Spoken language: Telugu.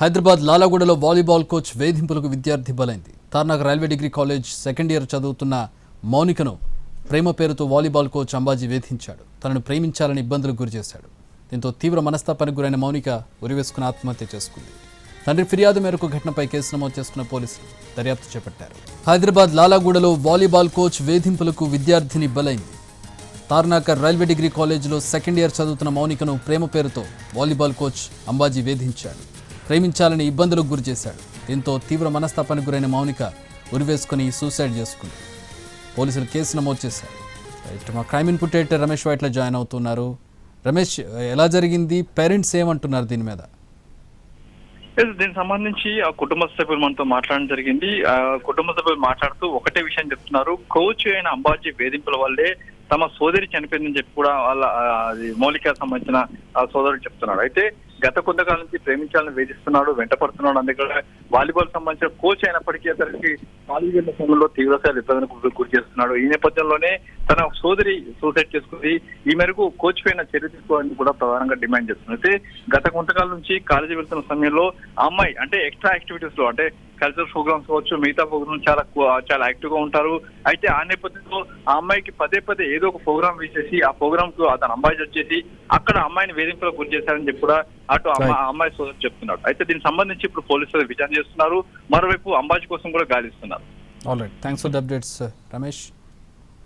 హైదరాబాద్ లాలాగూడలో వాలీబాల్ కోచ్ వేధింపులకు విద్యార్థి బలైంది. Tarnaka railway degree college second year చదువుతున్న మౌనికను ప్రేమ పేరుతో వాలీబాల్ కోచ్ అంబాజీ వేధించాడు. తనను ప్రేమించాలని ఇబ్బందులకు గురిచేశాడు. దీంతో తీవ్ర మనస్తాపానికి గురైన మౌనిక ఉరివేసుకుని ఆత్మహత్య చేసుకుంది. తండ్రి ఫిర్యాదు మేరకు ఘటనపై కేసు నమోదు చేసుకున్న పోలీసులు దర్యాప్తు చేపట్టారు. హైదరాబాద్ లాలాగూడలో వాలీబాల్ కోచ్ వేధింపులకు విద్యార్థిని బలైంది. తార్నాక రైల్వే డిగ్రీ కాలేజీలో సెకండ్ ఇయర్ చదువుతున్న మౌనికను ప్రేమ పేరుతో వాలీబాల్ కోచ్ అంబాజీ వేధించాడు. ప్రేమించాలని ఇబ్బందులకు గురిచేశాడు. దీంతో తీవ్ర మనస్తాపానికి గురైన మౌనిక ఉరివేసుకుని సూసైడ్ చేసుకుంది. పోలీసులు కేసు నమోదు చేశారు. మా crime input editor Ramesh Vaitla join అవుతున్నారు. రమేష్, ఎలా జరిగింది? పేరెంట్స్ ఏమంటున్నారు దీని మీద? దీనికి సంబంధించి ఆ కుటుంబ సభ్యులు మనతో మాట్లాడడం జరిగింది. ఆ కుటుంబ సభ్యులు మాట్లాడుతూ ఒకటే విషయం చెప్తున్నారు. కోచ్ అయిన అంబాజీ వేధింపుల వల్లే తమ సోదరి చనిపోయిందని చెప్పి కూడా వాళ్ళ మౌలిక సంబంధించిన సోదరుడు చెప్తున్నాడు. అయితే గత కొంతకాలం నుంచి ప్రేమించాలని వేధిస్తున్నాడు, వెంటపడుతున్నాడు. అందుకే వాలీబాల్ సంబంధించిన కోచ్ అయినప్పటికీ అతనికి కాలేజీ వెళ్ళిన సమయంలో తీవ్రస్థాయి ఇబ్బందులకు గురి చేస్తున్నాడు. ఈ నేపథ్యంలోనే తన సోదరి సూసైడ్ చేసుకుంది. ఈ మేరకు కోచ్ పైన చర్య తీసుకోవాలని కూడా ప్రధానంగా డిమాండ్ చేస్తుంది. అయితే గత కొంతకాలం నుంచి కాలేజీ వెళ్తున్న సమయంలో ఆ అమ్మాయి అంటే ఎక్స్ట్రా యాక్టివిటీస్ లో అంటే కల్చరల్ ప్రోగ్రామ్స్ కావచ్చు, మిగతా ప్రోగ్రామ్స్ చాలా యాక్టివ్ గా ఉంటారు. అయితే ఆ నేపథ్యంలో ఆ అమ్మాయికి పదే పదే ఏదో ఒక ప్రోగ్రామ్ వేసేసి ఆ ప్రోగ్రామ్ కు అతను అంబాజీ వచ్చేసి అక్కడ అమ్మాయిని వేధింపులకు గురి చేశారని చెప్పి కూడా అటు అమ్మాయి సోదరు చెప్తున్నాడు. అయితే దీనికి సంబంధించి ఇప్పుడు పోలీసులు విచారణ చేస్తున్నారు. మరోవైపు అంబాజీ కోసం కూడా గాలిస్తున్నారు. Alright, thanks for the updates Ramesh.